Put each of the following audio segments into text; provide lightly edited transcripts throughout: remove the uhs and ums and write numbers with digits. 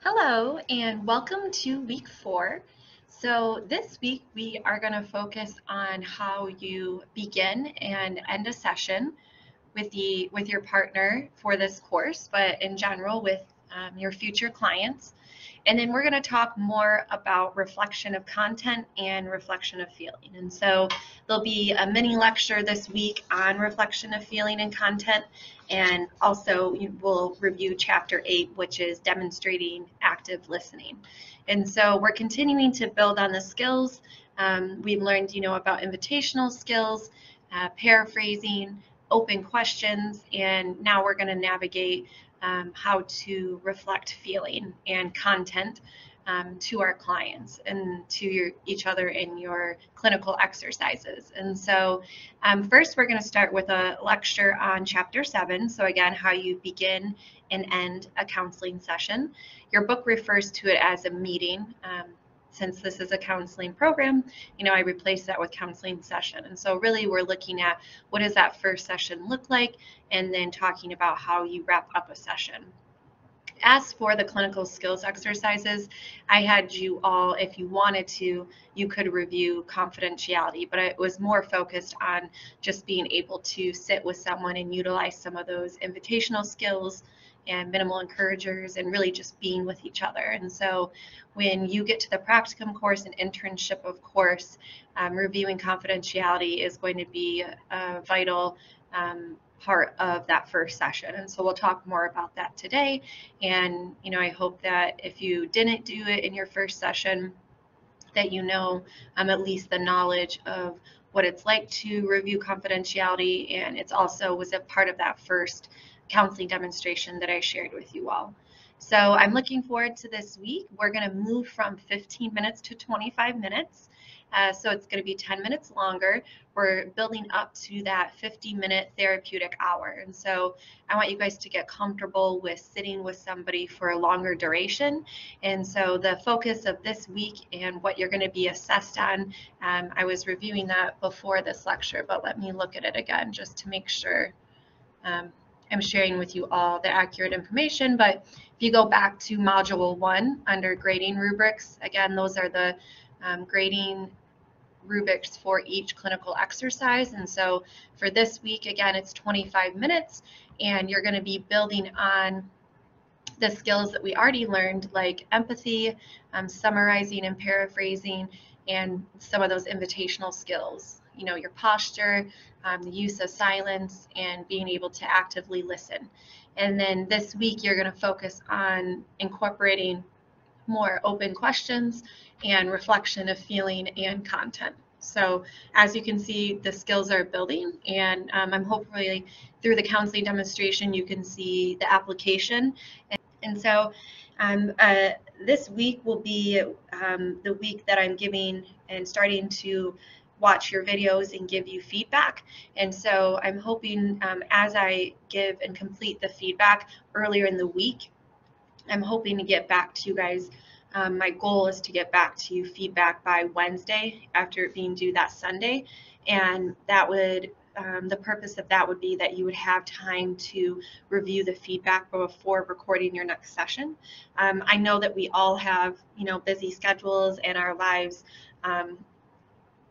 Hello and welcome to week 4. So this week we are going to focus on how you begin and end a session with your partner for this course, but in general with your future clients. And then we're going to talk more about reflection of content and reflection of feeling. And so there'll be a mini lecture this week on reflection of feeling and content. And also we'll review chapter 8, which is demonstrating active listening. And so we're continuing to build on the skills. We've learned, about invitational skills, paraphrasing, open questions, and now we're going to navigate how to reflect feeling and content to our clients and to each other in your clinical exercises. And so first we're going to start with a lecture on chapter 7. So again, how you begin and end a counseling session. Your book refers to it as a meeting. Since this is a counseling program, I replaced that with counseling session. And so really we're looking at what does that first session look like, and then talking about how you wrap up a session. As for the clinical skills exercises, I had you all, if you wanted to, you could review confidentiality, but it was more focused on just being able to sit with someone and utilize some of those invitational skills and minimal encouragers and really just being with each other. And so when you get to the practicum course and internship of course, reviewing confidentiality is going to be a vital part of that first session. And so we'll talk more about that today. And, I hope that if you didn't do it in your first session, that at least the knowledge of what it's like to review confidentiality. And it's also was a part of that first counseling demonstration that I shared with you all. So I'm looking forward to this week. We're going to move from 15 minutes to 25 minutes. So it's going to be 10 minutes longer. We're building up to that 50-minute therapeutic hour. And so I want you guys to get comfortable with sitting with somebody for a longer duration. And so the focus of this week and what you're going to be assessed on, I was reviewing that before this lecture, but let me look at it again just to make sure I'm sharing with you all the accurate information. But if you go back to Module 1 under grading rubrics, again, those are the grading rubrics for each clinical exercise. And so for this week, again, it's 25 minutes, and you're going to be building on the skills that we already learned, like empathy, summarizing and paraphrasing, and some of those invitational skills. Your posture, the use of silence, and being able to actively listen. And then this week, you're going to focus on incorporating more open questions and reflection of feeling and content. So as you can see, the skills are building, and I'm hopefully through the counseling demonstration, you can see the application. And so this week will be the week that I'm giving and starting to watch your videos and give you feedback. And so I'm hoping as I give and complete the feedback earlier in the week, I'm hoping to get back to you guys. My goal is to get back to you feedback by Wednesday after it being due that Sunday. And that would, the purpose of that would be that you would have time to review the feedback before recording your next session. I know that we all have, busy schedules, and our lives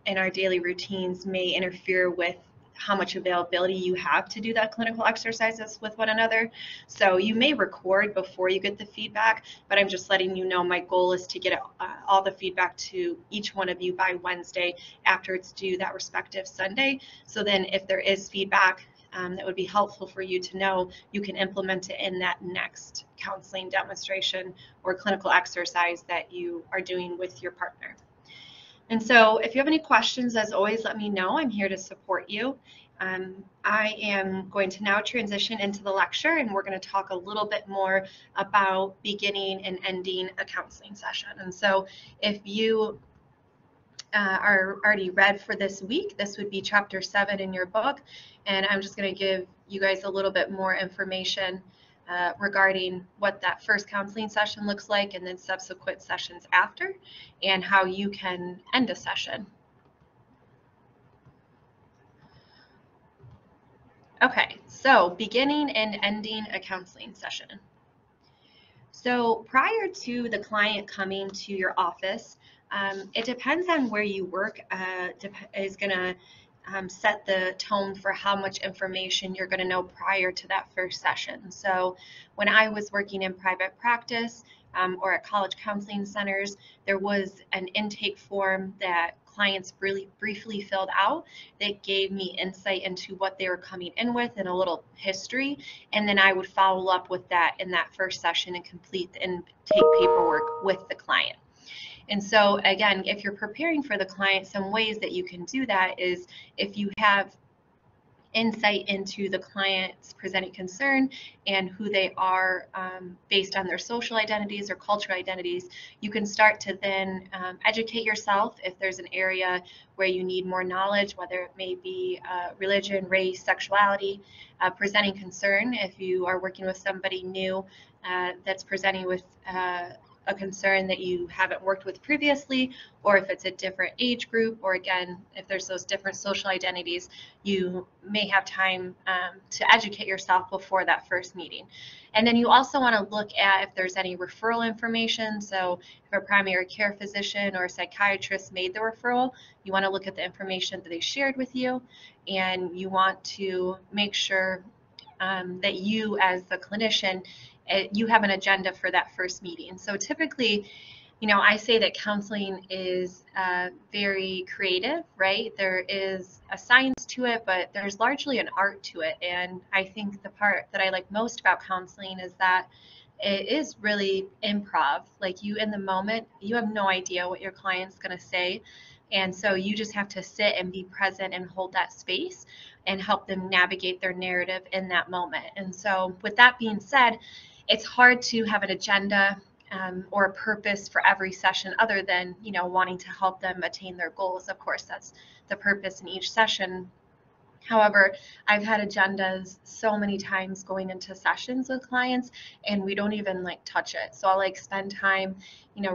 and our daily routines may interfere with how much availability you have to do that clinical exercises with one another. So you may record before you get the feedback, but I'm just letting you know my goal is to get all the feedback to each one of you by Wednesday after it's due that respective Sunday. So then if there is feedback that would be helpful for you to know, you can implement it in that next counseling demonstration or clinical exercise that you are doing with your partner. And so if you have any questions, as always, let me know. I'm here to support you. I am going to now transition into the lecture, and we're going to talk a little bit more about beginning and ending a counseling session. And so if you are already read for this week, this would be chapter 7 in your book. And I'm just going to give you guys a little bit more information regarding what that first counseling session looks like, and then subsequent sessions after, and how you can end a session. Okay, so beginning and ending a counseling session. So prior to the client coming to your office, it depends on where you work, is going to set the tone for how much information you're going to know prior to that first session. So when I was working in private practice or at college counseling centers, there was an intake form that clients really briefly filled out that gave me insight into what they were coming in with and a little history. And then I would follow up with that in that first session and complete the intake paperwork with the client. And so again, if you're preparing for the client, some ways that you can do that is if you have insight into the client's presenting concern and who they are based on their social identities or cultural identities, you can start to then educate yourself if there's an area where you need more knowledge, whether it may be religion, race, sexuality, presenting concern. If you are working with somebody new that's presenting with a concern that you haven't worked with previously, or if it's a different age group, or again, if there's those different social identities, you may have time to educate yourself before that first meeting. And then you also want to look at if there's any referral information. So if a primary care physician or a psychiatrist made the referral, you want to look at the information that they shared with you, and you want to make sure that you as the clinician, you have an agenda for that first meeting. So typically, I say that counseling is very creative, right? There is a science to it, but there's largely an art to it. And I think the part that I like most about counseling is that it is really improv. Like, you in the moment, you have no idea what your client's going to say. And so you just have to sit and be present and hold that space and help them navigate their narrative in that moment. And so with that being said, it's hard to have an agenda or a purpose for every session other than, wanting to help them attain their goals. Of course, that's the purpose in each session. However, I've had agendas so many times going into sessions with clients, and we don't even touch it. So I'll spend time,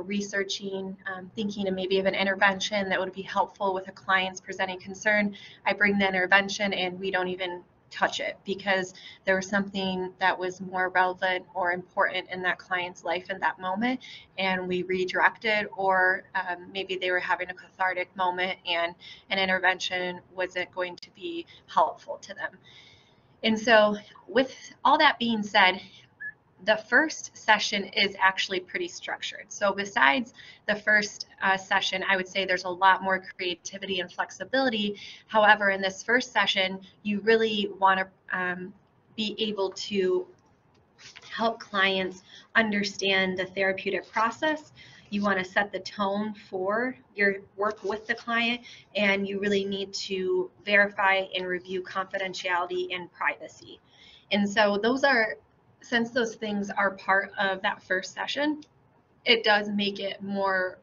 researching, thinking of maybe of an intervention that would be helpful with a client's presenting concern. I bring the intervention and we don't even touch it because there was something that was more relevant or important in that client's life in that moment, and we redirected, or maybe they were having a cathartic moment and an intervention wasn't going to be helpful to them. And so with all that being said, the first session is actually pretty structured. So besides the first session, I would say there's a lot more creativity and flexibility. However, in this first session, you really want to be able to help clients understand the therapeutic process. You want to set the tone for your work with the client, and you really need to verify and review confidentiality and privacy. And so since those things are part of that first session, it does make it more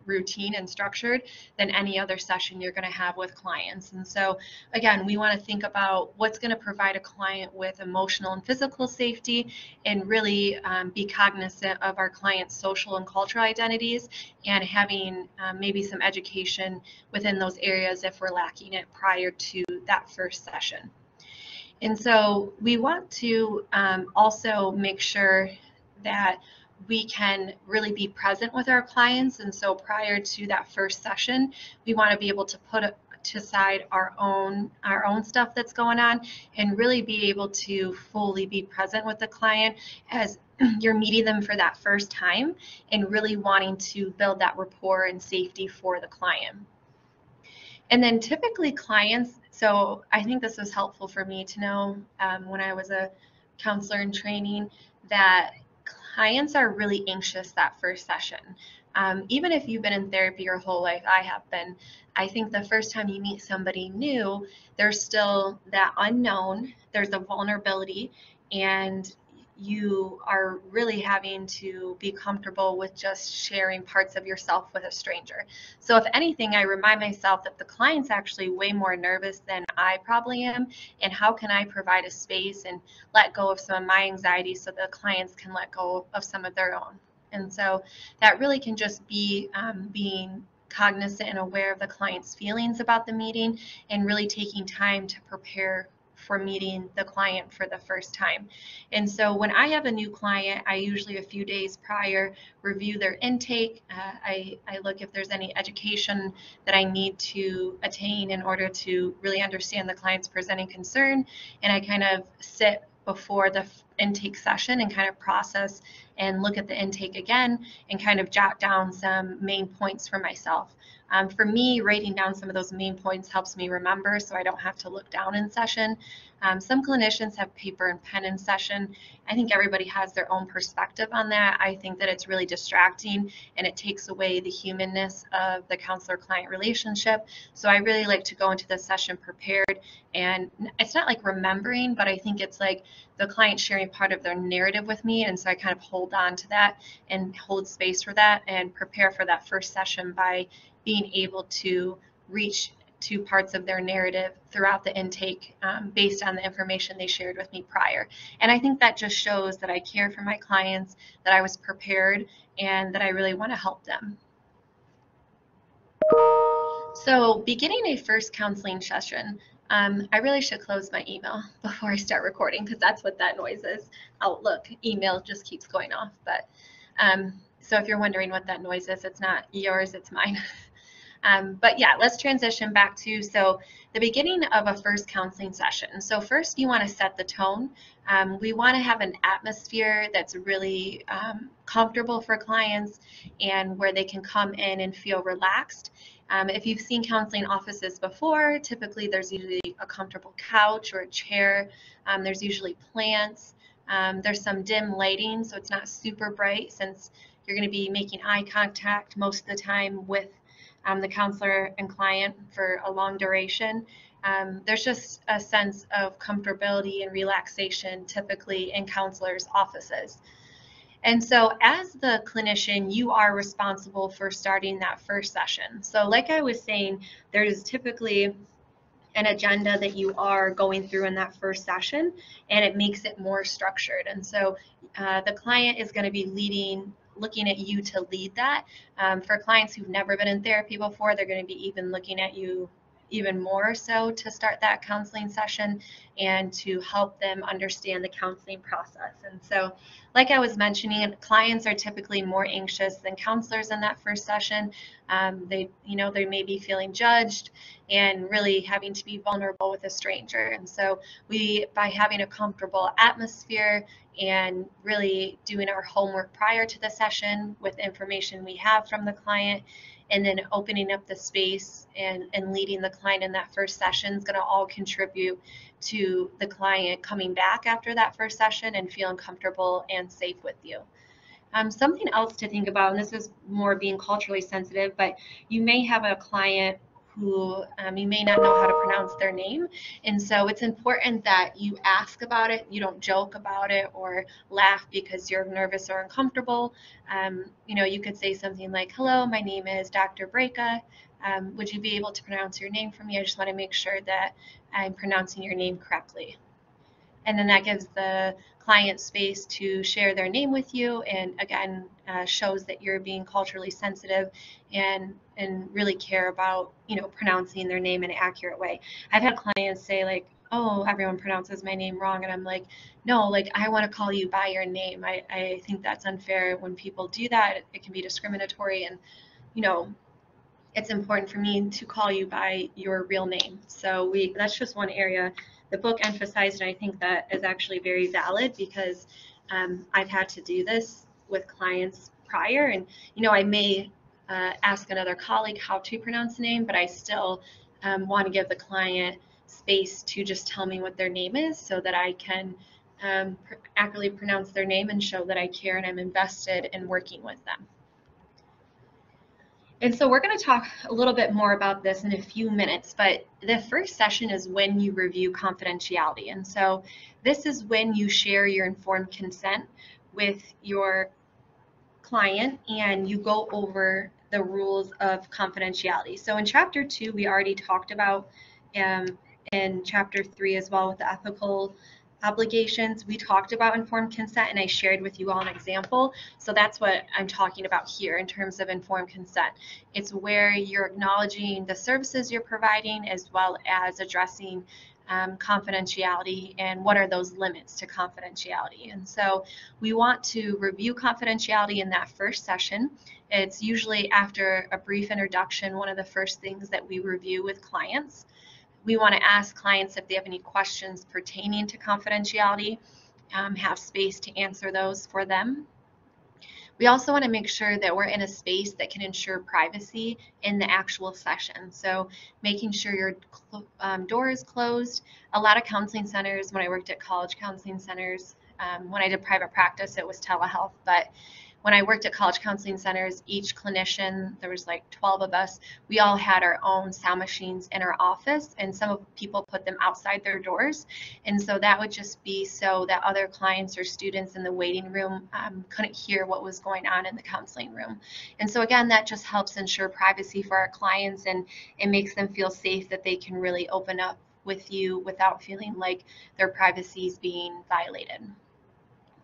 routine and structured than any other session you're going to have with clients. And so again, we want to think about what's going to provide a client with emotional and physical safety, and really be cognizant of our client's social and cultural identities, and having maybe some education within those areas if we're lacking it prior to that first session. And so we want to also make sure that we can really be present with our clients. And so prior to that first session, we want to be able to put aside our own stuff that's going on and really be able to fully be present with the client as you're meeting them for that first time, and really wanting to build that rapport and safety for the client. And then typically clients, so I think this was helpful for me to know when I was a counselor in training, that clients are really anxious that first session. Even if you've been in therapy your whole life, I have been, I think the first time you meet somebody new, there's still that unknown, there's a vulnerability, and you are really having to be comfortable with just sharing parts of yourself with a stranger. So if anything, I remind myself that the client's actually way more nervous than I probably am, and how can I provide a space and let go of some of my anxiety so the clients can let go of some of their own. And so that really can just be being cognizant and aware of the client's feelings about the meeting, and really taking time to prepare for meeting the client for the first time. And so when I have a new client, I usually a few days prior review their intake. I look if there's any education that I need to attain in order to really understand the client's presenting concern. And I kind of sit before the intake session and kind of process and look at the intake again and kind of jot down some main points for myself. For me, writing down some of those main points helps me remember so I don't have to look down in session. Some clinicians have paper and pen in session. I think everybody has their own perspective on that. I think that it's really distracting and it takes away the humanness of the counselor-client relationship. So I really like to go into the session prepared, and it's not like remembering, but I think it's like the client sharing part of their narrative with me, and so I kind of hold on to that and hold space for that and prepare for that first session by being able to reach to parts of their narrative throughout the intake based on the information they shared with me prior. And I think that just shows that I care for my clients, that I was prepared, and that I really want to help them. So beginning a first counseling session, I really should close my email before I start recording because that's what that noise is. Outlook email just keeps going off. But so if you're wondering what that noise is, it's not yours, it's mine. But yeah, let's transition back to the beginning of a first counseling session. So first you want to set the tone. We want to have an atmosphere that's really comfortable for clients and where they can come in and feel relaxed. If you've seen counseling offices before, typically there's usually a comfortable couch or a chair. There's usually plants. There's some dim lighting, so it's not super bright since you're going to be making eye contact most of the time with the counselor and client for a long duration. There's just a sense of comfortability and relaxation typically in counselors' offices. And so as the clinician, you are responsible for starting that first session. So like I was saying, there's typically an agenda that you are going through in that first session, and it makes it more structured. And so the client is going to be looking at you to lead that. For clients who've never been in therapy before, they're going to be even looking at you even more so to start that counseling session and to help them understand the counseling process. And so, like I was mentioning, clients are typically more anxious than counselors in that first session. They may be feeling judged and really having to be vulnerable with a stranger. And so by having a comfortable atmosphere and really doing our homework prior to the session with information we have from the client, and then opening up the space and leading the client in that first session is going to all contribute to the client coming back after that first session and feeling comfortable and safe with you. Something else to think about, and this is more being culturally sensitive, but you may have a client who you may not know how to pronounce their name. And so it's important that you ask about it. You don't joke about it or laugh because you're nervous or uncomfortable. You could say something like, "Hello, my name is Dr. Breka. Would you be able to pronounce your name for me? I just want to make sure that I'm pronouncing your name correctly." And then that gives the client space to share their name with you, and again shows that you're being culturally sensitive and really care about pronouncing their name in an accurate way. I've had clients say like, "Oh, everyone pronounces my name wrong," and I'm like, "No, like I want to call you by your name. I think that's unfair when people do that. It can be discriminatory, and it's important for me to call you by your real name." So that's just one area the book emphasized, and I think that is actually very valid because I've had to do this with clients prior, and I may ask another colleague how to pronounce the name, but I still want to give the client space to just tell me what their name is so that I can accurately pronounce their name and show that I care and I'm invested in working with them. And so we're going to talk a little bit more about this in a few minutes, but the first session is when you review confidentiality. And so this is when you share your informed consent with your client and you go over the rules of confidentiality. So in chapter 2, we already talked about, in chapter 3 as well with the ethical obligations, we talked about informed consent and I shared with you all an example. So that's what I'm talking about here in terms of informed consent. It's where you're acknowledging the services you're providing as well as addressing confidentiality and what are those limits to confidentiality. And so we want to review confidentiality in that first session. It's usually after a brief introduction, one of the first things that we review with clients. We want to ask clients if they have any questions pertaining to confidentiality, have space to answer those for them. We also want to make sure that we're in a space that can ensure privacy in the actual session. So making sure your door is closed. A lot of counseling centers, when I worked at college counseling centers, when I did private practice, it was telehealth, but when I worked at college counseling centers, each clinician, there was like 12 of us, we all had our own sound machines in our office, and some people put them outside their doors. And so that would just be so that other clients or students in the waiting room couldn't hear what was going on in the counseling room. And so again, that just helps ensure privacy for our clients, and it makes them feel safe that they can really open up with you without feeling like their privacy is being violated.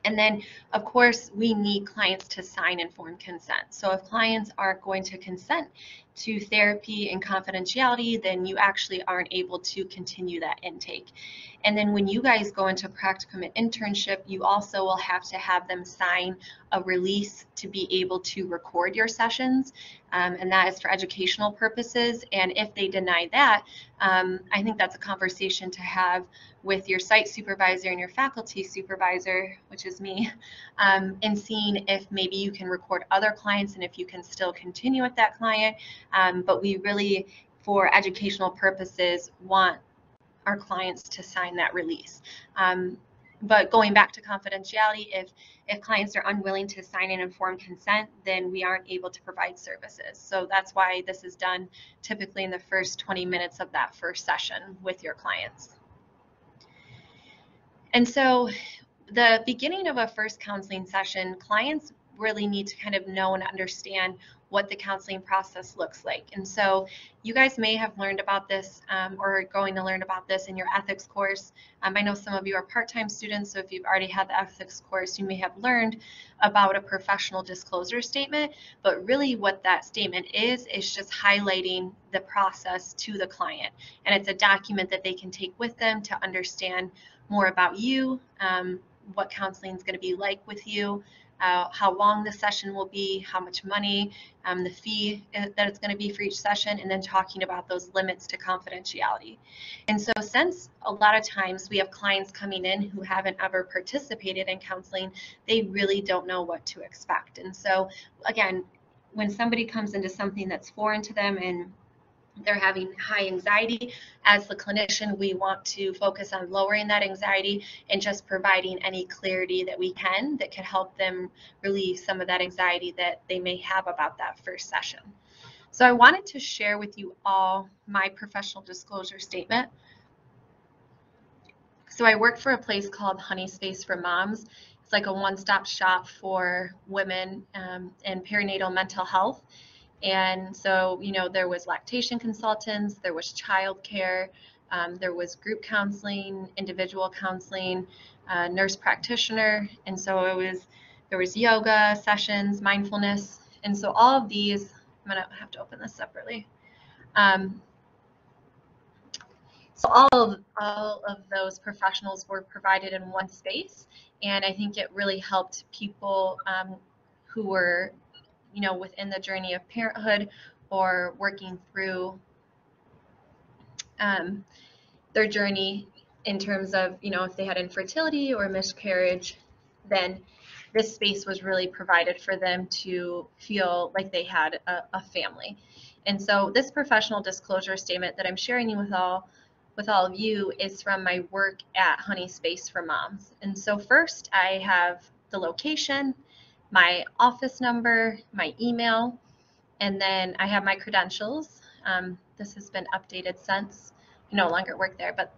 And then, of course, we need clients to sign informed consent. So if clients aren't going to consent to therapy and confidentiality, then you actually aren't able to continue that intake. And then when you guys go into practicum and internship, you also will have to have them sign a release to be able to record your sessions. And that is for educational purposes. And if they deny that, I think that's a conversation to have with your site supervisor and your faculty supervisor, which is me, and seeing if maybe you can record other clients and if you can still continue with that client. But we really, for educational purposes, want our clients to sign that release. But going back to confidentiality, if clients are unwilling to sign an informed consent, then we aren't able to provide services. So that's why this is done typically in the first 20 minutes of that first session with your clients. And so the beginning of a first counseling session, clients really need to kind of know and understand what the counseling process looks like. And so you guys may have learned about this or are going to learn about this in your ethics course. I know some of you are part-time students, so if you've already had the ethics course, you may have learned about a professional disclosure statement, but really what that statement is just highlighting the process to the client. And it's a document that they can take with them to understand more about you, what counseling is going to be like with you, how long the session will be, how much money, the fee that it's going to be for each session, and then talking about those limits to confidentiality. And so since a lot of times we have clients coming in who haven't ever participated in counseling, they really don't know what to expect. And so again, when somebody comes into something that's foreign to them and they're having high anxiety, as the clinician, we want to focus on lowering that anxiety and just providing any clarity that we can that could help them relieve some of that anxiety that they may have about that first session. So I wanted to share with you all my professional disclosure statement. So I work for a place called Honey Space for Moms. It's like a one-stop shop for women and perinatal mental health. And so, you know, there was lactation consultants, there was childcare, there was group counseling, individual counseling, nurse practitioner, and so there was yoga sessions, mindfulness, and so all of these, I'm gonna have to open this separately. So all of those professionals were provided in one space, and I think it really helped people who were, you know, within the journey of parenthood or working through their journey in terms of, you know, if they had infertility or miscarriage, then this space was really provided for them to feel like they had a family. And so this professional disclosure statement that I'm sharing with all of you is from my work at Honey Space for Moms. And so first I have the location, my office number, my email, and then I have my credentials. This has been updated since I no longer work there, but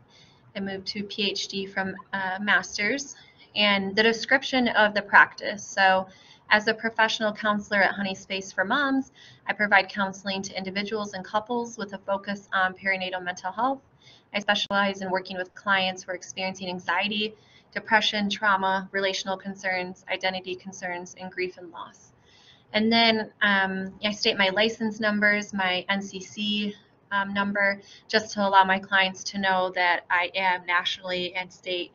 I moved to PhD from master's, and the description of the practice. So as a professional counselor at Honey Space for Moms, I provide counseling to individuals and couples with a focus on perinatal mental health. I specialize in working with clients who are experiencing anxiety, depression, trauma, relational concerns, identity concerns, and grief and loss. And then I state my license numbers, my NCC number, just to allow my clients to know that I am nationally and state,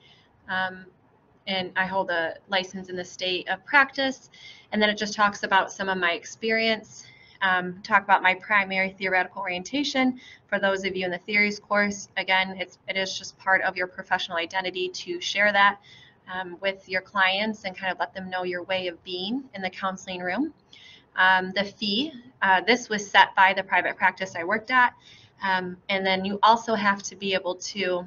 and I hold a license in the state of practice. And then it just talks about some of my experience, talk about my primary theoretical orientation. For those of you in the theories course, again, it is just part of your professional identity to share that with your clients and kind of let them know your way of being in the counseling room. The fee, this was set by the private practice I worked at. And then you also have to be able to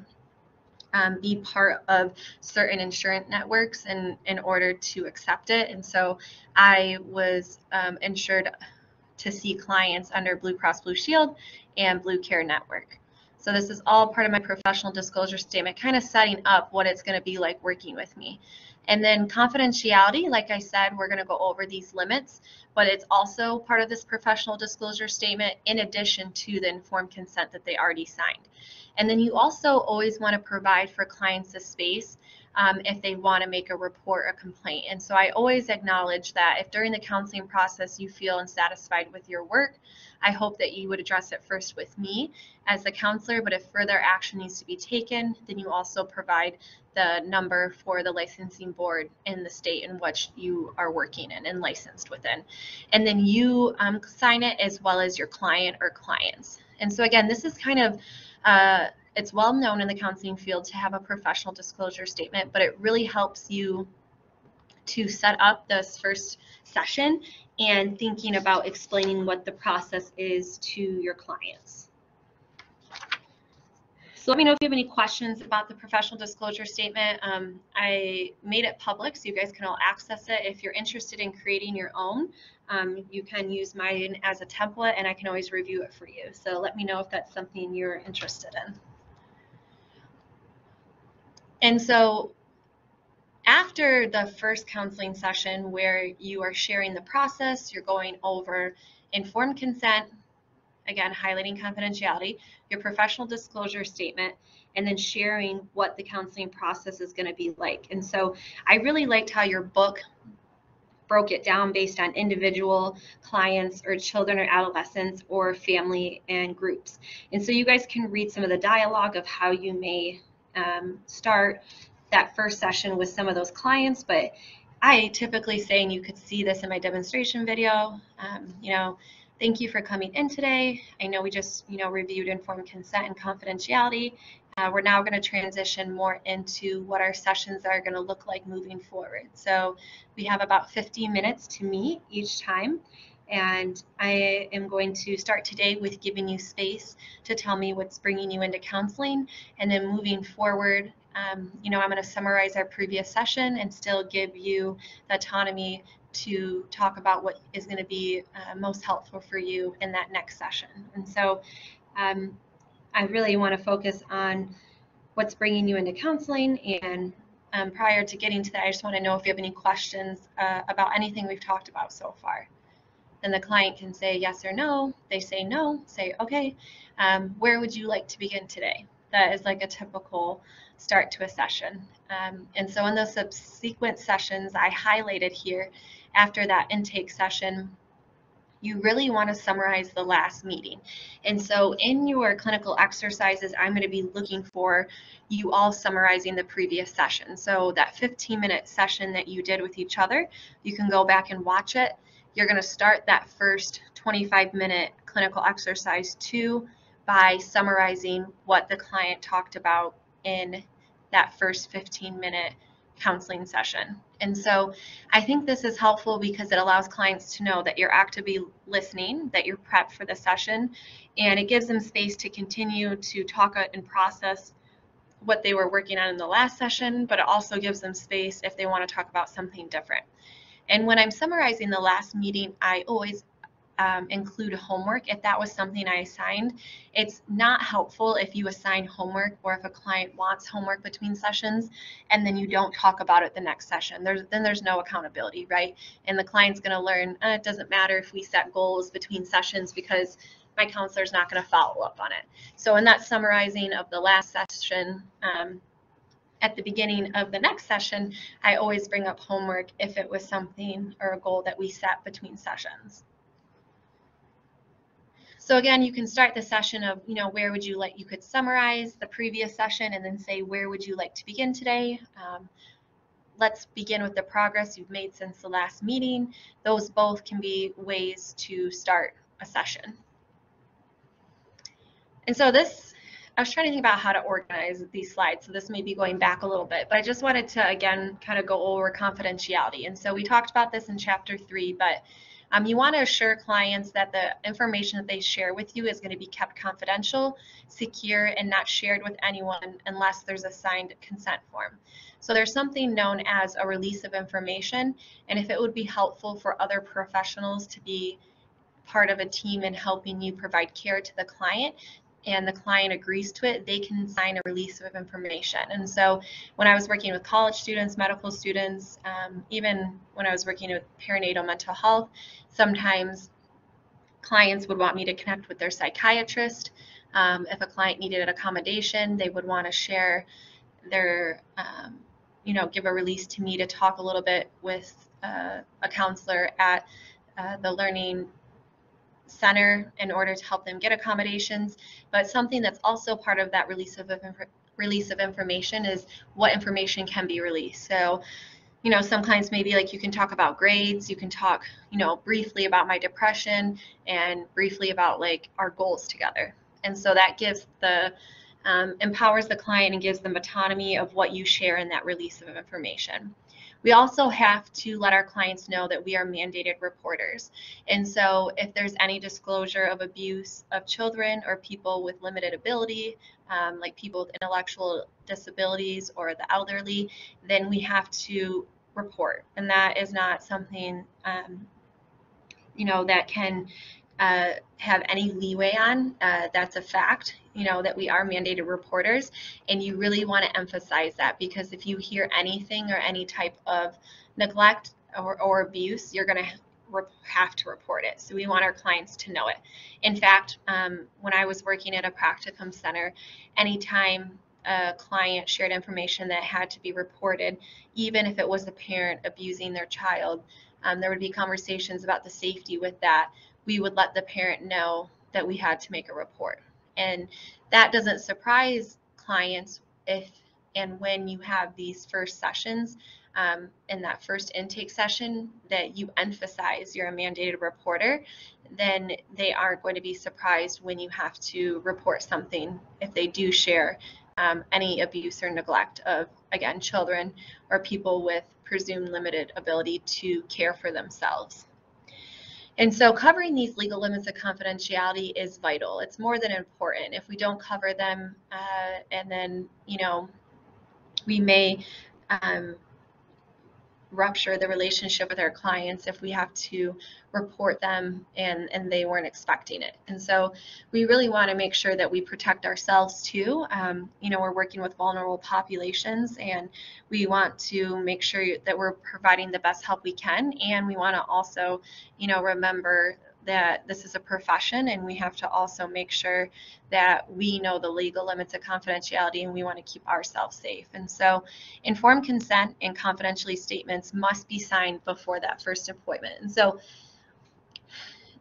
be part of certain insurance networks in order to accept it. And so I was insured to see clients under Blue Cross Blue Shield and Blue Care Network. So this is all part of my professional disclosure statement, kind of setting up what it's going to be like working with me. And then confidentiality, like I said, we're going to go over these limits, but it's also part of this professional disclosure statement in addition to the informed consent that they already signed. And then you also always want to provide for clients a space if they want to make a report or complaint. And so I always acknowledge that if during the counseling process you feel unsatisfied with your work, I hope that you would address it first with me as the counselor, but if further action needs to be taken, then you also provide the number for the licensing board in the state in which you are working in and licensed within. And then you sign it as well as your client or clients. And so again, this is kind of it's well known in the counseling field to have a professional disclosure statement, but it really helps you to set up this first session and thinking about explaining what the process is to your clients. So let me know if you have any questions about the professional disclosure statement. I made it public so you guys can all access it. If you're interested in creating your own, you can use mine as a template and I can always review it for you. So let me know if that's something you're interested in. And so after the first counseling session where you are sharing the process, you're going over informed consent, again, highlighting confidentiality, your professional disclosure statement, and then sharing what the counseling process is going to be like. And so I really liked how your book broke it down based on individual clients or children or adolescents or family and groups. And so you guys can read some of the dialogue of how you may start that first session with some of those clients, but I typically say, and you could see this in my demonstration video, thank you for coming in today. I know we just, reviewed informed consent and confidentiality. We're now going to transition more into what our sessions are going to look like moving forward. So we have about 15 minutes to meet each time. And I am going to start today with giving you space to tell me what's bringing you into counseling. And then moving forward, I'm going to summarize our previous session and still give you the autonomy to talk about what is going to be most helpful for you in that next session. And so I really want to focus on what's bringing you into counseling. And prior to getting to that, I just want to know if you have any questions about anything we've talked about so far. Then the client can say yes or no. They say no, say, okay, where would you like to begin today? That is like a typical start to a session. And so in those subsequent sessions I highlighted here, after that intake session, you really want to summarize the last meeting. And so in your clinical exercises, I'm going to be looking for you all summarizing the previous session. So that 15-minute session that you did with each other, you can go back and watch it. You're going to start that first 25-minute clinical exercise 2 by summarizing what the client talked about in that first 15-minute counseling session. And so I think this is helpful because it allows clients to know that you're actively listening, that you're prepped for the session, and it gives them space to continue to talk and process what they were working on in the last session, but it also gives them space if they want to talk about something different. And when I'm summarizing the last meeting, I always include homework if that was something I assigned. It's not helpful if you assign homework or if a client wants homework between sessions and then you don't talk about it the next session. Then there's no accountability, right? And the client's going to learn, it doesn't matter if we set goals between sessions because my counselor's not going to follow up on it. So in that summarizing of the last session, at the beginning of the next session, I always bring up homework if it was something or a goal that we set between sessions. So again, you can start the session of, where would you like, you could summarize the previous session and then say, where would you like to begin today? Let's begin with the progress you've made since the last meeting. Those both can be ways to start a session. And so I was trying to think about how to organize these slides. So this may be going back a little bit, but I just wanted to, again, kind of go over confidentiality. And so we talked about this in Chapter 3, but you want to assure clients that the information that they share with you is going to be kept confidential, secure, and not shared with anyone unless there's a signed consent form. So there's something known as a release of information, and if it would be helpful for other professionals to be part of a team in helping you provide care to the client, and the client agrees to it, they can sign a release of information. And so when I was working with college students, medical students, even when I was working with perinatal mental health, sometimes clients would want me to connect with their psychiatrist. If a client needed an accommodation, they would want to share their, give a release to me to talk a little bit with a counselor at the learning center in order to help them get accommodations. But something that's also part of that release of information is what information can be released. So, some clients maybe like, you can talk about grades, you can talk, briefly about my depression and briefly about like our goals together. And so that gives empowers the client and gives them autonomy of what you share in that release of information. We also have to let our clients know that we are mandated reporters. And so if there's any disclosure of abuse of children or people with limited ability, like people with intellectual disabilities or the elderly, then we have to report. And that is not something, that can have any leeway on. That's a fact, that we are mandated reporters, and you really want to emphasize that, because if you hear anything or any type of neglect or abuse, you're going to have to report it. So we want our clients to know it. In fact, when I was working at a practicum center, anytime a client shared information that had to be reported, even if it was a parent abusing their child, there would be conversations about the safety with that. We would let the parent know that we had to make a report. And that doesn't surprise clients if and when you have these first sessions, in that first intake session, that you emphasize you're a mandated reporter, then they aren't going to be surprised when you have to report something if they do share any abuse or neglect of, again, children or people with presumed limited ability to care for themselves. And so covering these legal limits of confidentiality is vital. It's more than important. If we don't cover them, and then, we may rupture the relationship with our clients if we have to report them and they weren't expecting it. And so we really want to make sure that we protect ourselves too. We're working with vulnerable populations, and we want to make sure that we're providing the best help we can. And we want to also, remember that this is a profession, and we have to also make sure that we know the legal limits of confidentiality, and we want to keep ourselves safe. And so informed consent and confidentiality statements must be signed before that first appointment. And so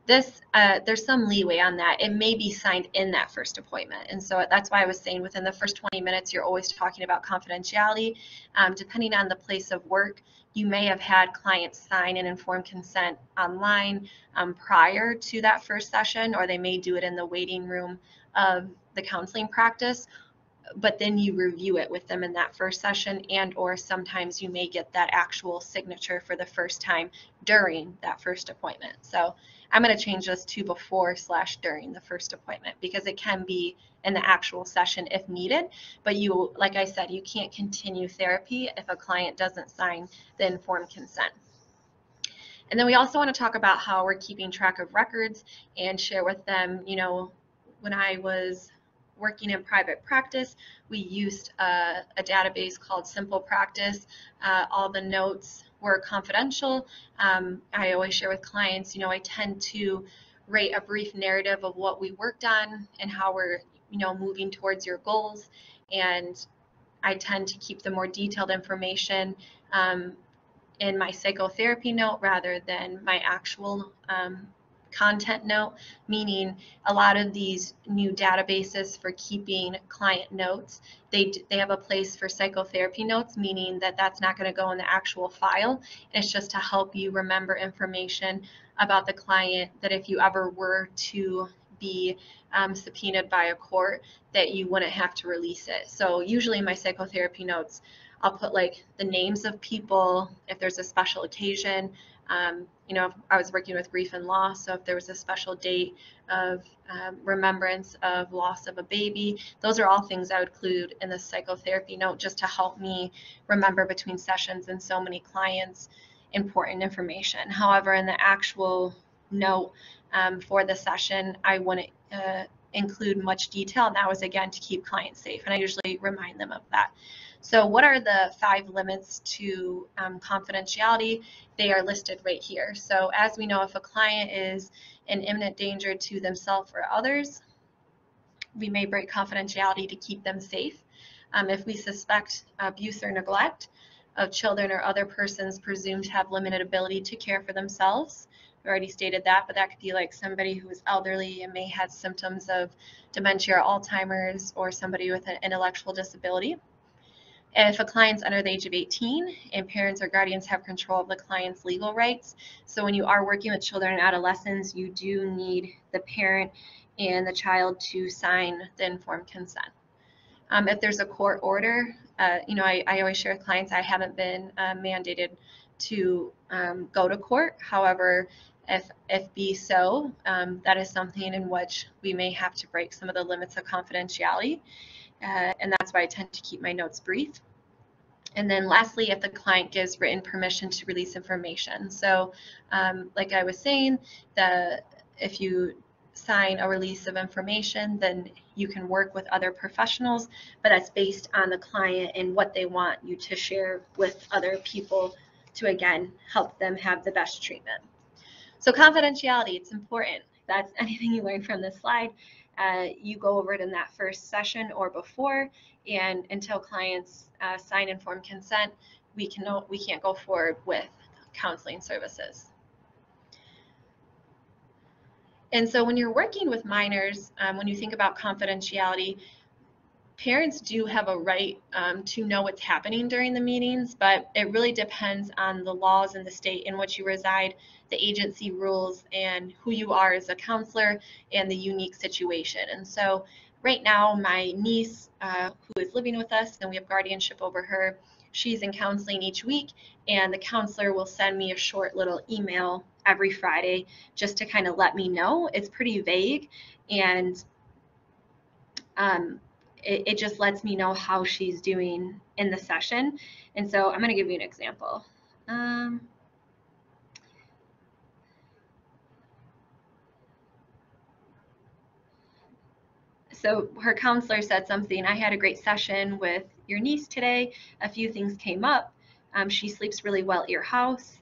there's some leeway on that. It may be signed in that first appointment. And so that's why I was saying within the first 20 minutes, you're always talking about confidentiality. Depending on the place of work, you may have had clients sign an informed consent online prior to that first session, or they may do it in the waiting room of the counseling practice, but then you review it with them in that first session, and or sometimes you may get that actual signature for the first time during that first appointment. So I'm going to change this to before/during the first appointment, because it can be in the actual session if needed. But you, like I said, you can't continue therapy if a client doesn't sign the informed consent. And then we also want to talk about how we're keeping track of records and share with them, when I was working in private practice, we used a database called Simple Practice. All the notes were confidential. I always share with clients, I tend to write a brief narrative of what we worked on and how we're, moving towards your goals. And I tend to keep the more detailed information in my psychotherapy note rather than my actual content note, meaning a lot of these new databases for keeping client notes, they have a place for psychotherapy notes, meaning that that's not going to go in the actual file. It's just to help you remember information about the client, that if you ever were to be subpoenaed by a court, that you wouldn't have to release it. So usually in my psychotherapy notes, I'll put like the names of people, if there's a special occasion. You know, if I was working with grief and loss, so if there was a special date of remembrance of loss of a baby, those are all things I would include in the psychotherapy note just to help me remember between sessions and so many clients important information. However, in the actual note for the session, I wouldn't include much detail, and that was again to keep clients safe, and I usually remind them of that. So what are the 5 limits to confidentiality? They are listed right here. So as we know, if a client is in imminent danger to themselves or others, we may break confidentiality to keep them safe. If we suspect abuse or neglect of children or other persons presumed to have limited ability to care for themselves, we already stated that, but that could be like somebody who is elderly and may have symptoms of dementia or Alzheimer's, or somebody with an intellectual disability. If a client's under the age of 18 and parents or guardians have control of the client's legal rights. So when you are working with children and adolescents, you do need the parent and the child to sign the informed consent. If there's a court order, you know, I always share with clients, I haven't been mandated to go to court. However, if be so, that is something in which we may have to break some of the limits of confidentiality. And that's why I tend to keep my notes brief. And then lastly, if the client gives written permission to release information. So like I was saying, if you sign a release of information, then you can work with other professionals, but that's based on the client and what they want you to share with other people to, again, help them have the best treatment. So confidentiality, it's important. That's anything you learn from this slide. You go over it in that first session or before, and until clients sign informed consent, we can't go forward with counseling services. And so when you're working with minors, when you think about confidentiality, parents do have a right to know what's happening during the meetings, but it really depends on the laws in the state in which you reside, the agency rules, and who you are as a counselor and the unique situation. And so right now, my niece, who is living with us, and we have guardianship over her, she's in counseling each week, and the counselor will send me a short little email every Friday just to kind of let me know. It's pretty vague, and it just lets me know how she's doing in the session. And so I'm going to give you an example. So her counselor said something, I had a great session with your niece today. A few things came up. She sleeps really well at your house.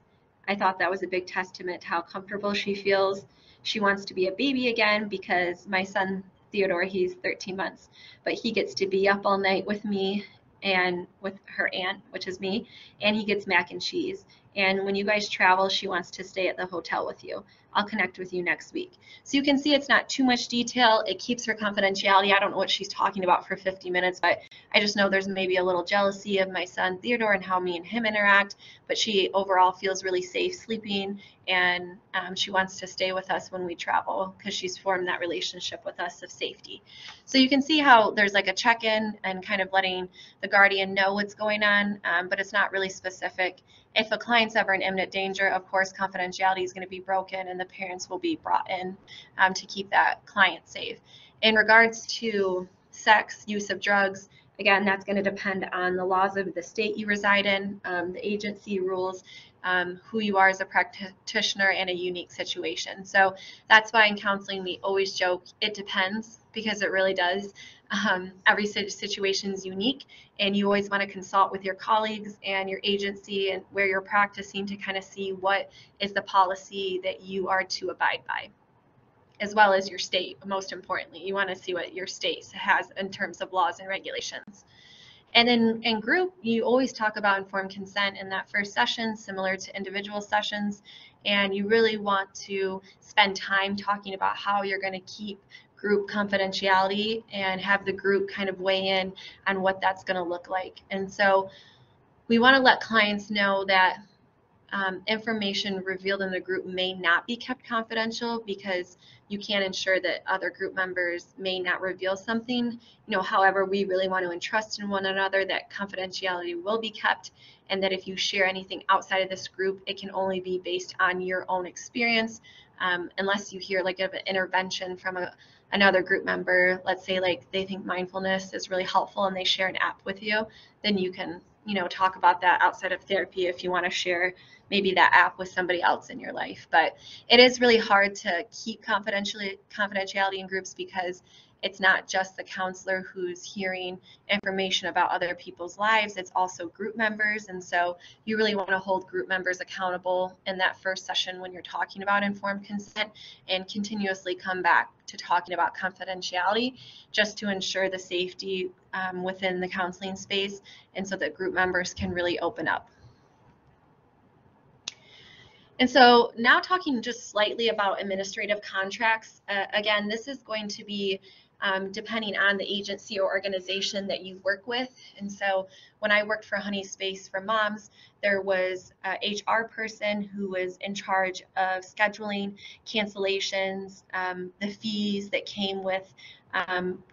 I thought that was a big testament to how comfortable she feels. She wants to be a baby again because my son Theodore, he's 13 months, but he gets to be up all night with me and with her aunt, which is me, and he gets mac and cheese. And when you guys travel, she wants to stay at the hotel with you. I'll connect with you next week. So you can see it's not too much detail. It keeps her confidentiality. I don't know what she's talking about for 50 minutes, but I just know there's maybe a little jealousy of my son Theodore and how me and him interact, but she overall feels really safe sleeping, and she wants to stay with us when we travel because she's formed that relationship with us of safety. So you can see how there's like a check-in and kind of letting the guardian know what's going on, but it's not really specific. If a client's ever in imminent danger, of course, confidentiality is going to be broken and the parents will be brought in to keep that client safe. In regards to sex, use of drugs, again, that's going to depend on the laws of the state you reside in, the agency rules, who you are as a practitioner, and a unique situation. So that's why in counseling we always joke, it depends, because it really does. Every situation is unique, and you always want to consult with your colleagues and your agency and where you're practicing to kind of see what is the policy that you are to abide by, as well as your state. Most importantly, you want to see what your state has in terms of laws and regulations. And then in group, you always talk about informed consent in that first session, similar to individual sessions. And you really want to spend time talking about how you're going to keep group confidentiality and have the group kind of weigh in on what that's going to look like. And so we want to let clients know that information revealed in the group may not be kept confidential because you can't ensure that other group members may not reveal something. However, we really want to entrust in one another that confidentiality will be kept, and that if you share anything outside of this group, it can only be based on your own experience, unless you hear like an intervention from another group member. Let's say like they think mindfulness is really helpful and they share an app with you, then you can talk about that outside of therapy if you want to share maybe that app with somebody else in your life. But it is really hard to keep confidentiality in groups because it's not just the counselor who's hearing information about other people's lives, it's also group members. And so you really want to hold group members accountable in that first session when you're talking about informed consent, and continuously come back to talking about confidentiality just to ensure the safety within the counseling space, and so that group members can really open up. And so now talking just slightly about administrative contracts. Again, this is going to be depending on the agency or organization that you work with. And so when I worked for Honey Space for Moms, there was a HR person who was in charge of scheduling cancellations, the fees that came with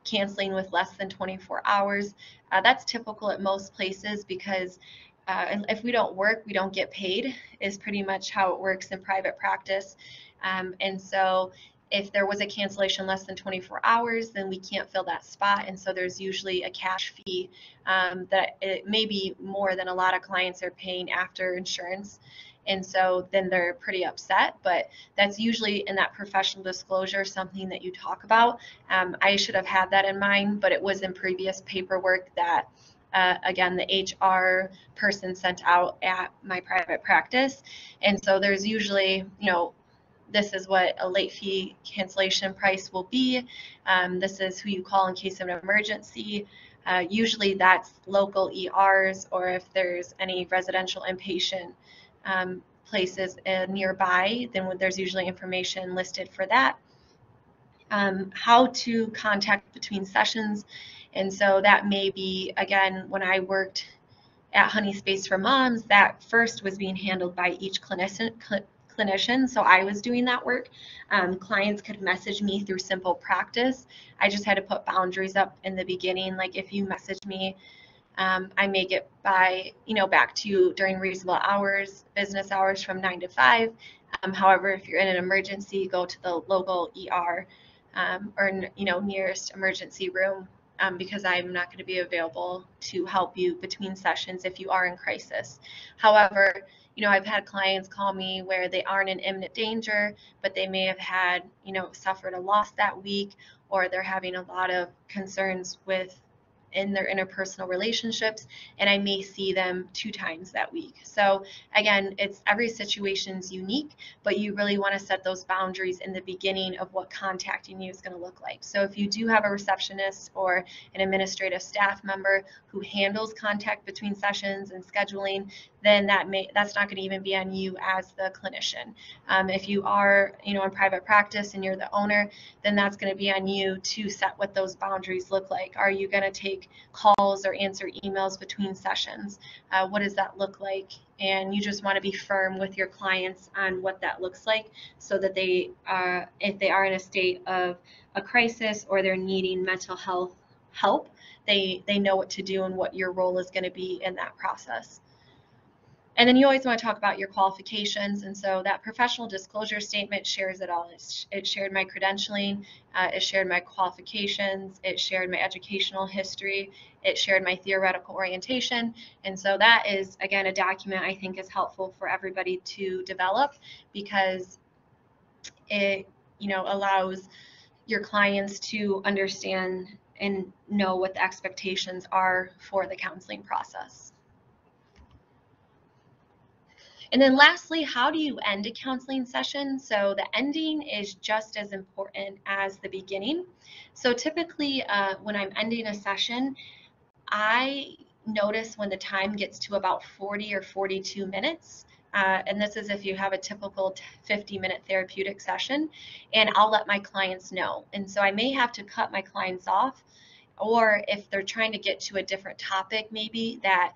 canceling with less than 24 hours. That's typical at most places because and if we don't work, we don't get paid, is pretty much how it works in private practice. And so if there was a cancellation less than 24 hours, then we can't fill that spot. And so there's usually a cash fee that it may be more than a lot of clients are paying after insurance. And so then they're pretty upset, but that's usually in that professional disclosure, something that you talk about. I should have had that in mind, but it was in previous paperwork that again, the HR person sent out at my private practice. And so there's usually, this is what a late fee cancellation price will be. This is who you call in case of an emergency. Usually that's local ERs, or if there's any residential inpatient places nearby, then there's usually information listed for that. How to contact between sessions. And so that may be, again, when I worked at Honey Space for Moms, that first was being handled by each clinician. So I was doing that work. Clients could message me through Simple Practice. I just had to put boundaries up in the beginning. Like if you message me, I may get back to you during reasonable hours, business hours from 9 to 5. However, if you're in an emergency, go to the local ER or nearest emergency room, because I'm not going to be available to help you between sessions if you are in crisis. However, I've had clients call me where they aren't in imminent danger, but they may have had, suffered a loss that week, or they're having a lot of concerns in their interpersonal relationships, and I may see them 2 times that week. So again, every situation's unique, but you really want to set those boundaries in the beginning of what contacting you is going to look like. So if you do have a receptionist or an administrative staff member who handles contact between sessions and scheduling, then that's not going to even be on you as the clinician. If you are, in private practice and you're the owner, then that's going to be on you to set what those boundaries look like. Are you going to take calls or answer emails between sessions? What does that look like? And you just want to be firm with your clients on what that looks like, so that they, if they are in a state of a crisis or they're needing mental health help, they know what to do and what your role is going to be in that process. And then you always want to talk about your qualifications. And so that professional disclosure statement shares it all. It shared my credentialing, it shared my qualifications, it shared my educational history, it shared my theoretical orientation. And so that is, again, a document I think is helpful for everybody to develop, because it, allows your clients to understand and know what the expectations are for the counseling process. And then lastly, how do you end a counseling session? So the ending is just as important as the beginning. So typically when I'm ending a session, I notice when the time gets to about 40 or 42 minutes. And this is if you have a typical 50-minute therapeutic session, and I'll let my clients know. And so I may have to cut my clients off, or if they're trying to get to a different topic, maybe that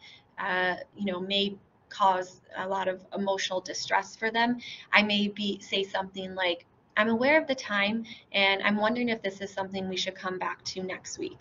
may cause a lot of emotional distress for them, I may say something like, I'm aware of the time, and I'm wondering if this is something we should come back to next week.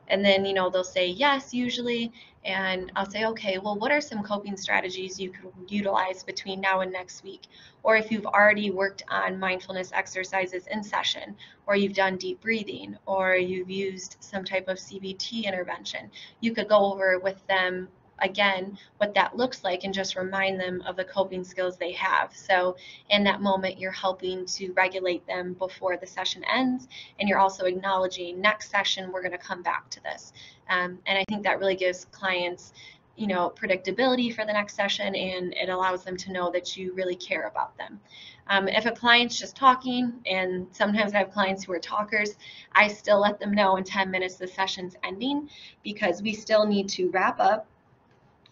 And then, they'll say yes, usually. And I'll say, okay, well, what are some coping strategies you could utilize between now and next week? Or if you've already worked on mindfulness exercises in session, or you've done deep breathing, or you've used some type of CBT intervention, you could go over with them again what that looks like and just remind them of the coping skills they have. So in that moment, you're helping to regulate them before the session ends, and you're also acknowledging next session we're going to come back to this. And I think that really gives clients predictability for the next session, and it allows them to know that you really care about them. If a client's just talking, and sometimes I have clients who are talkers, I still let them know in 10 minutes the session's ending, because we still need to wrap up,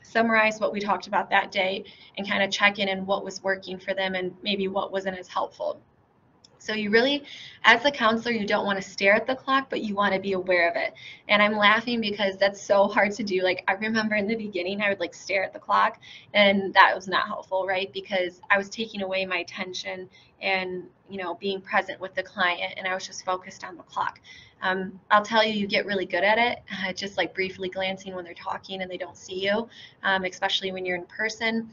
summarize what we talked about that day, and kind of check in on what was working for them and maybe what wasn't as helpful. So you really, as a counselor, you don't want to stare at the clock, but you want to be aware of it. And I'm laughing because that's so hard to do. Like, I remember in the beginning, I would stare at the clock, and that was not helpful, right? Because I was taking away my attention and, being present with the client, and I was just focused on the clock. I'll tell you, you get really good at it, just briefly glancing when they're talking and they don't see you, especially when you're in person.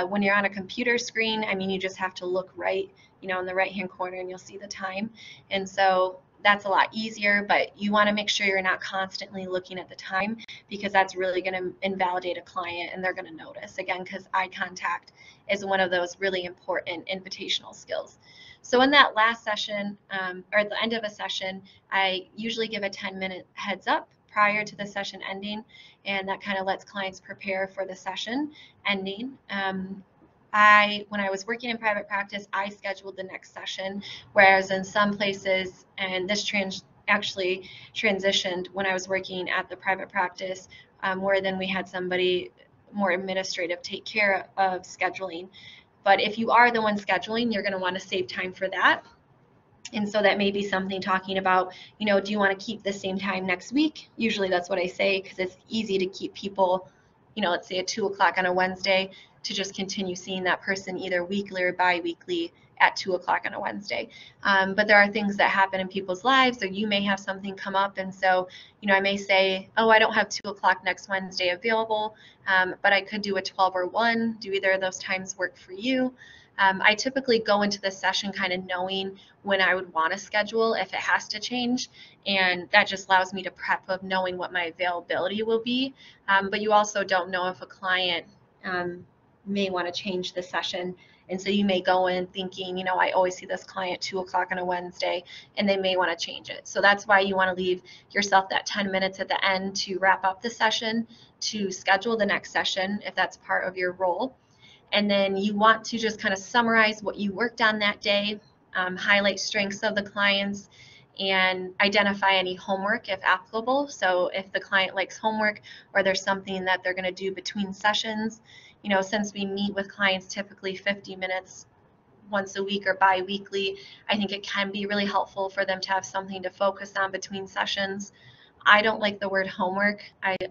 When you're on a computer screen, you just have to look right, in the right-hand corner, and you'll see the time. And so that's a lot easier, but you want to make sure you're not constantly looking at the time, because that's really going to invalidate a client, and they're going to notice, again, because eye contact is one of those really important invitational skills. So in that last session, or at the end of a session, I usually give a 10-minute heads up prior to the session ending, and that kind of lets clients prepare for the session ending. When I was working in private practice, I scheduled the next session, whereas in some places, and this actually transitioned when I was working at the private practice, where then we had somebody more administrative take care of scheduling. But if you are the one scheduling, you're going to want to save time for that. And so that may be something talking about, do you want to keep the same time next week? Usually that's what I say, because it's easy to keep people, let's say at 2 o'clock on a Wednesday, to just continue seeing that person either weekly or bi-weekly at 2 o'clock on a Wednesday. But there are things that happen in people's lives, or you may have something come up. And so, I may say, oh, I don't have 2 o'clock next Wednesday available, but I could do a 12 or 1. Do either of those times work for you? I typically go into the session kind of knowing when I would want to schedule if it has to change, and that just allows me to prep of knowing what my availability will be. But you also don't know if a client may want to change the session, and so you may go in thinking, I always see this client 2 o'clock on a Wednesday, and they may want to change it. So that's why you want to leave yourself that 10 minutes at the end to wrap up the session, to schedule the next session if that's part of your role. And then you want to just kind of summarize what you worked on that day, highlight strengths of the clients, and identify any homework if applicable. So if the client likes homework, or there's something that they're going to do between sessions, since we meet with clients typically 50 minutes once a week or bi-weekly, I think it can be really helpful for them to have something to focus on between sessions. I don't like the word homework.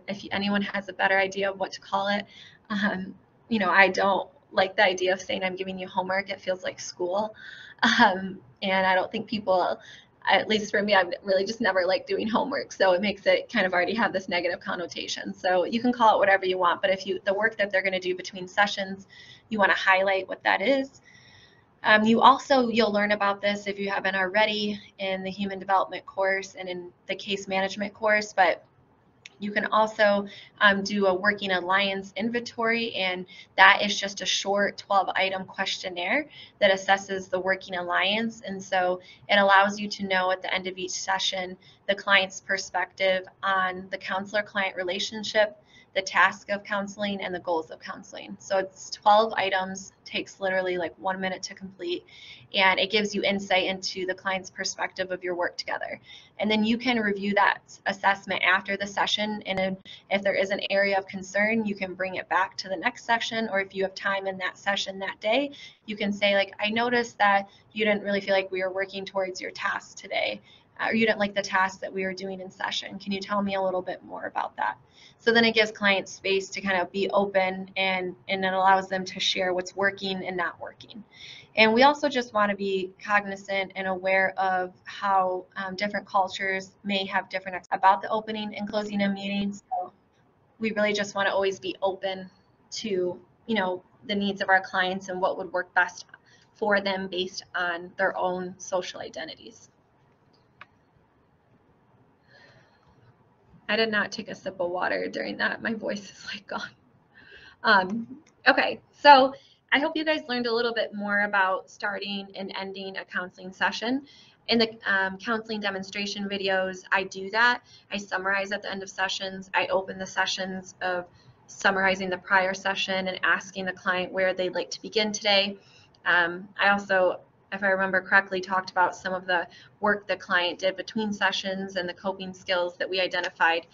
If anyone has a better idea of what to call it, I don't like the idea of saying I'm giving you homework. It feels like school. And I don't think people, at least for me, I've really just never liked doing homework. So it makes it kind of already have this negative connotation. So you can call it whatever you want, but if the work that they're going to do between sessions, you want to highlight what that is. You'll learn about this if you haven't already in the human development course and in the case management course, but you can also do a working alliance inventory, and that is just a short 12-item questionnaire that assesses the working alliance. And so it allows you to know at the end of each session the client's perspective on the counselor-client relationship, the task of counseling and the goals of counseling. So it's 12 items, takes literally like 1 minute to complete, and it gives you insight into the client's perspective of your work together. And then you can review that assessment after the session, and if there is an area of concern, you can bring it back to the next session, or if you have time in that session that day, you can say, like, I noticed that you didn't really feel like we were working towards your task today, or you didn't like the task that we were doing in session. Can you tell me a little bit more about that? So then it gives clients space to kind of be open, and it allows them to share what's working and not working. And we also just want to be cognizant and aware of how different cultures may have different about the opening and closing of meetings. So we really just want to always be open to, the needs of our clients and what would work best for them based on their own social identities. I did not take a sip of water during that. My voice is like gone. Okay, so I hope you guys learned a little bit more about starting and ending a counseling session. In the counseling demonstration videos, I do that. I summarize at the end of sessions. I open the sessions of summarizing the prior session and asking the client where they'd like to begin today. I also, if I remember correctly, talked about some of the work the client did between sessions and the coping skills that we identified.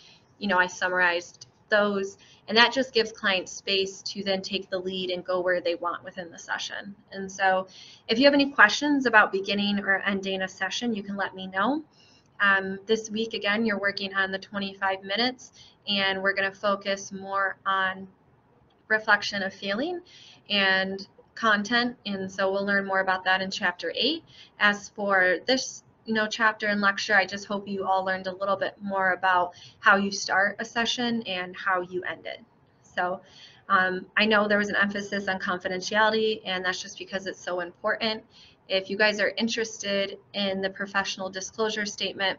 I summarized those, and that just gives clients space to then take the lead and go where they want within the session. And so if you have any questions about beginning or ending a session, you can let me know. This week, again, you're working on the 25 minutes, and we're going to focus more on reflection of feeling and content, and so we'll learn more about that in chapter 8. As for this chapter and lecture, I just hope you all learned a little bit more about how you start a session and how you end it. So I know there was an emphasis on confidentiality, and that's just because it's so important. If you guys are interested in the professional disclosure statement,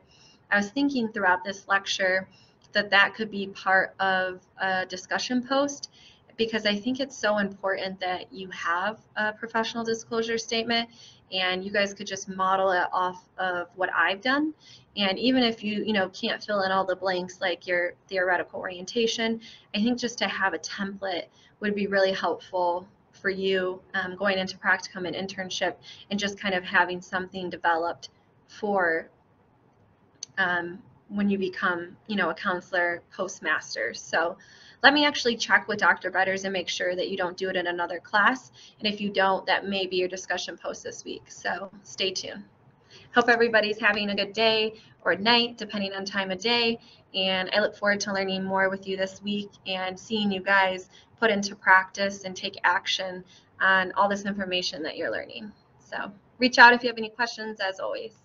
I was thinking throughout this lecture that could be part of a discussion post, because I think it's so important that you have a professional disclosure statement, and you guys could just model it off of what I've done. And even if you can't fill in all the blanks like your theoretical orientation, I think just to have a template would be really helpful for you going into practicum and internship, and just kind of having something developed for when you become a counselor postmaster. So let me actually check with Dr. Betters and make sure that you don't do it in another class. And if you don't, that may be your discussion post this week. So stay tuned. Hope everybody's having a good day or night, depending on time of day. And I look forward to learning more with you this week and seeing you guys put into practice and take action on all this information that you're learning. So reach out if you have any questions, as always.